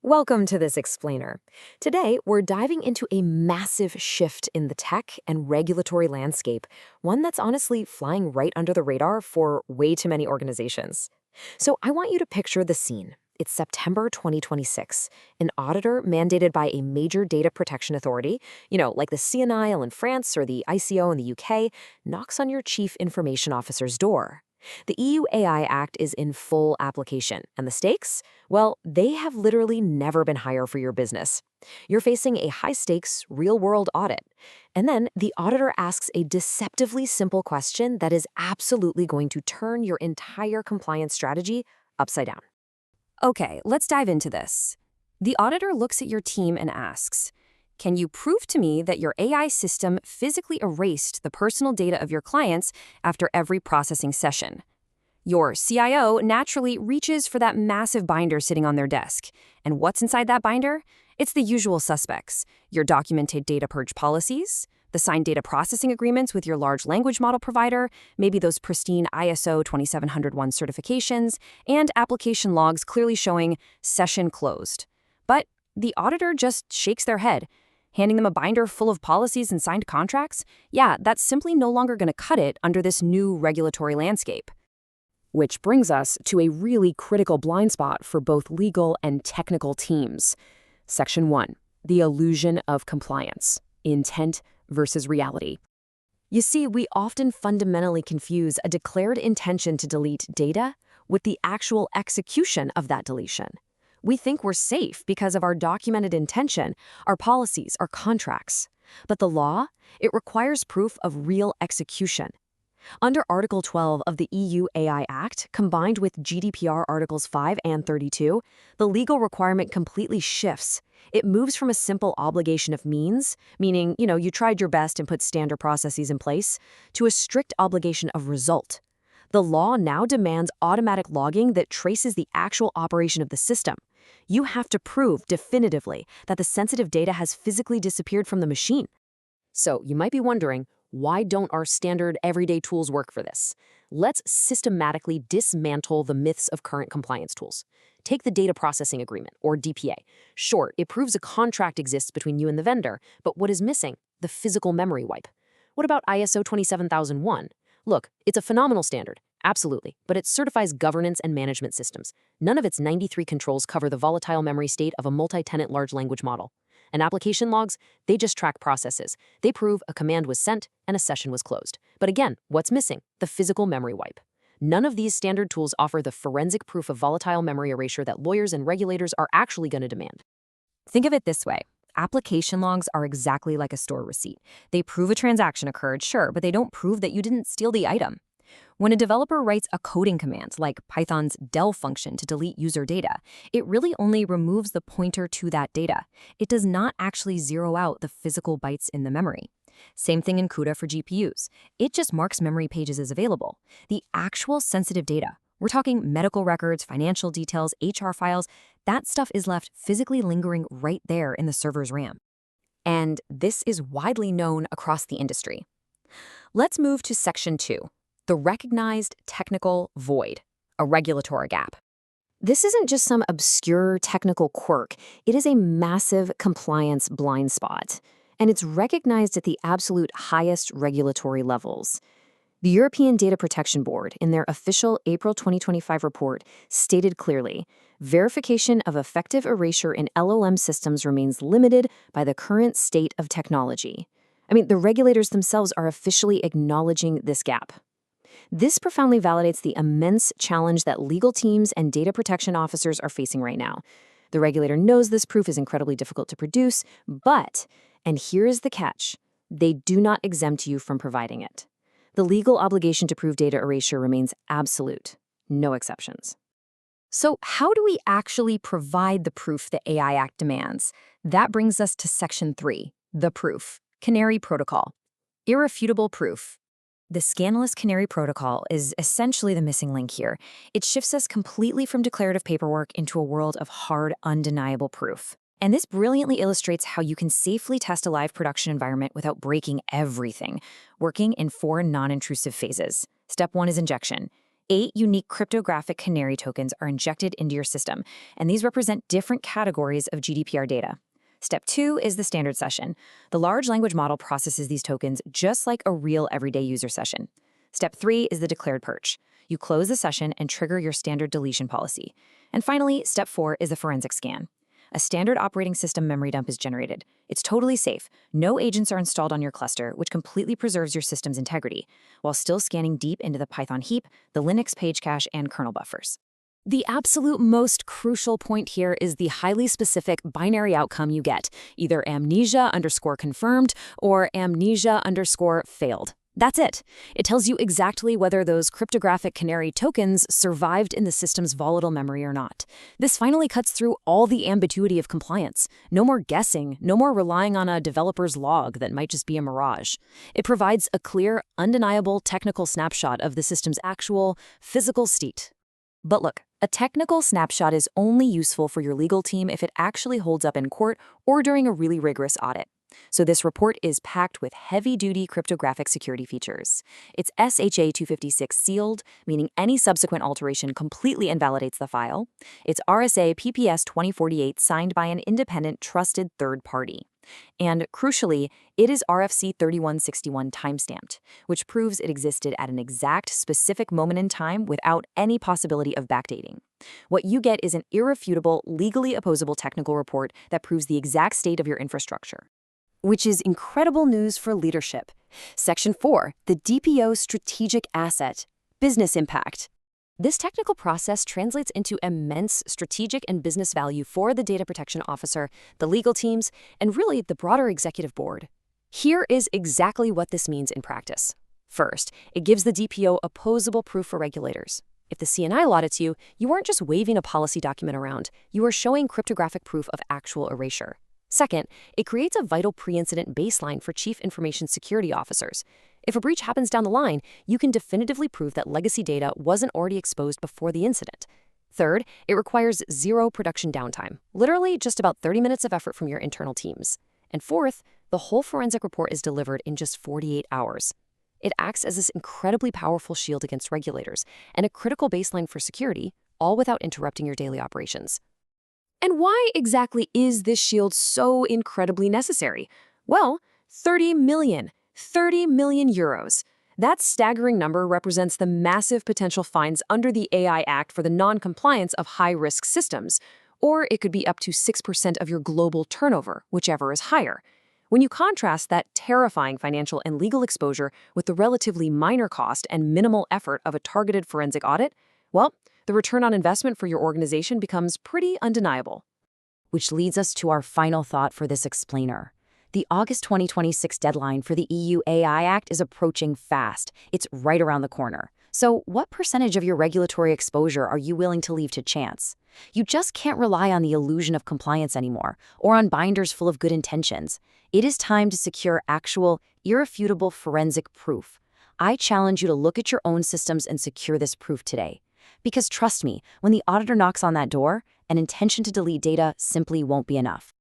Welcome to this explainer. Today, we're diving into a massive shift in the tech and regulatory landscape, one that's honestly flying right under the radar for way too many organizations. So I want you to picture the scene. It's September 2026. An auditor mandated by a major data protection authority, like the CNIL in France or the ICO in the UK, knocks on your chief information officer's door. The EU AI Act is in full application, and the stakes? Well, they have literally never been higher for your business. You're facing a high-stakes, real-world audit. And then the auditor asks a deceptively simple question that is absolutely going to turn your entire compliance strategy upside down. Okay, let's dive into this. The auditor looks at your team and asks, can you prove to me that your AI system physically erased the personal data of your clients after every processing session? Your CIO naturally reaches for that massive binder sitting on their desk. And what's inside that binder? It's the usual suspects: your documented data purge policies, the signed data processing agreements with your large language model provider, maybe those pristine ISO 27001 certifications, and application logs clearly showing session closed. But the auditor just shakes their head. Handing them a binder full of policies and signed contracts? Yeah, that's simply no longer going to cut it under this new regulatory landscape. Which brings us to a really critical blind spot for both legal and technical teams. Section 1, the illusion of compliance, intent versus reality. You see, we often fundamentally confuse a declared intention to delete data with the actual execution of that deletion. We think we're safe because of our documented intention, our policies, our contracts. But the law, it requires proof of real execution. Under Article 12 of the EU AI Act, combined with GDPR Articles 5 and 32, the legal requirement completely shifts. It moves from a simple obligation of means, meaning, you tried your best and put standard processes in place, to a strict obligation of result. The law now demands automatic logging that traces the actual operation of the system. You have to prove definitively that the sensitive data has physically disappeared from the machine. So you might be wondering, why don't our standard everyday tools work for this? Let's systematically dismantle the myths of current compliance tools. Take the data processing agreement, or DPA. Sure, it proves a contract exists between you and the vendor, but what is missing? The physical memory wipe. What about ISO 27001? Look, it's a phenomenal standard, absolutely, but it certifies governance and management systems. None of its 93 controls cover the volatile memory state of a multi-tenant large language model. And application logs, they just track processes. They prove a command was sent and a session was closed. But again, what's missing? The physical memory wipe. None of these standard tools offer the forensic proof of volatile memory erasure that lawyers and regulators are actually going to demand. Think of it this way. Application logs are exactly like a store receipt. They prove a transaction occurred, sure, but they don't prove that you didn't steal the item. When a developer writes a coding command, like Python's del function to delete user data, it really only removes the pointer to that data. It does not actually zero out the physical bytes in the memory. Same thing in CUDA for GPUs. It just marks memory pages as available. The actual sensitive data, we're talking medical records, financial details, HR files, that stuff is left physically lingering right there in the server's RAM. And this is widely known across the industry. Let's move to Section 2. The recognized technical void, a regulatory gap. This isn't just some obscure technical quirk. It is a massive compliance blind spot, and it's recognized at the absolute highest regulatory levels. The European Data Protection Board, in their official April 2025 report, stated clearly, verification of effective erasure in LLM systems remains limited by the current state of technology. The regulators themselves are officially acknowledging this gap. This profoundly validates the immense challenge that legal teams and data protection officers are facing right now. The regulator knows this proof is incredibly difficult to produce, but, and here is the catch, they do not exempt you from providing it. The legal obligation to prove data erasure remains absolute, no exceptions. So how do we actually provide the proof the AI Act demands? That brings us to Section 3, the proof, Canary Protocol, irrefutable proof. The scanless Canary Protocol is essentially the missing link here. It shifts us completely from declarative paperwork into a world of hard, undeniable proof. And this brilliantly illustrates how you can safely test a live production environment without breaking everything, working in 4 non-intrusive phases. Step 1 is injection. 8 unique cryptographic canary tokens are injected into your system, and these represent different categories of GDPR data. Step 2 is the standard session. The large language model processes these tokens just like a real everyday user session. Step 3 is the declared purge. You close the session and trigger your standard deletion policy. And finally, step 4 is the forensic scan. A standard operating system memory dump is generated. It's totally safe. No agents are installed on your cluster, which completely preserves your system's integrity, while still scanning deep into the Python heap, the Linux page cache, and kernel buffers. The absolute most crucial point here is the highly specific binary outcome you get, either amnesia_confirmed or amnesia_failed. That's it. It tells you exactly whether those cryptographic canary tokens survived in the system's volatile memory or not. This finally cuts through all the ambiguity of compliance. No more guessing, no more relying on a developer's log that might just be a mirage. It provides a clear, undeniable technical snapshot of the system's actual physical state. But look, a technical snapshot is only useful for your legal team if it actually holds up in court or during a really rigorous audit. So this report is packed with heavy-duty cryptographic security features. It's SHA 256 sealed, meaning any subsequent alteration completely invalidates the file. It's RSA PPS 2048 signed by an independent, trusted third party. And crucially, it is RFC 3161 timestamped, which proves it existed at an exact, specific moment in time without any possibility of backdating. What you get is an irrefutable, legally opposable technical report that proves the exact state of your infrastructure. Which is incredible news for leadership. Section 4, the DPO strategic asset, business impact. This technical process translates into immense strategic and business value for the data protection officer, the legal teams, and really the broader executive board. Here is exactly what this means in practice. First, it gives the DPO opposable proof for regulators. If the CNIL audits you, you aren't just waving a policy document around, you are showing cryptographic proof of actual erasure. Second, it creates a vital pre-incident baseline for chief information security officers. If a breach happens down the line, you can definitively prove that legacy data wasn't already exposed before the incident. Third, it requires zero production downtime, literally just about 30 minutes of effort from your internal teams. And fourth, the whole forensic report is delivered in just 48 hours. It acts as this incredibly powerful shield against regulators and a critical baseline for security, all without interrupting your daily operations. And why exactly is this shield so incredibly necessary? Well, 30 million euros. That staggering number represents the massive potential fines under the AI Act for the non-compliance of high-risk systems, or it could be up to 6% of your global turnover, whichever is higher. When you contrast that terrifying financial and legal exposure with the relatively minor cost and minimal effort of a targeted forensic audit, well, the return on investment for your organization becomes pretty undeniable. Which leads us to our final thought for this explainer. The August 2026 deadline for the EU AI Act is approaching fast. It's right around the corner. So what percentage of your regulatory exposure are you willing to leave to chance? You just can't rely on the illusion of compliance anymore, or on binders full of good intentions. It is time to secure actual, irrefutable forensic proof. I challenge you to look at your own systems and secure this proof today. Because trust me, when the auditor knocks on that door, an intention to delete data simply won't be enough.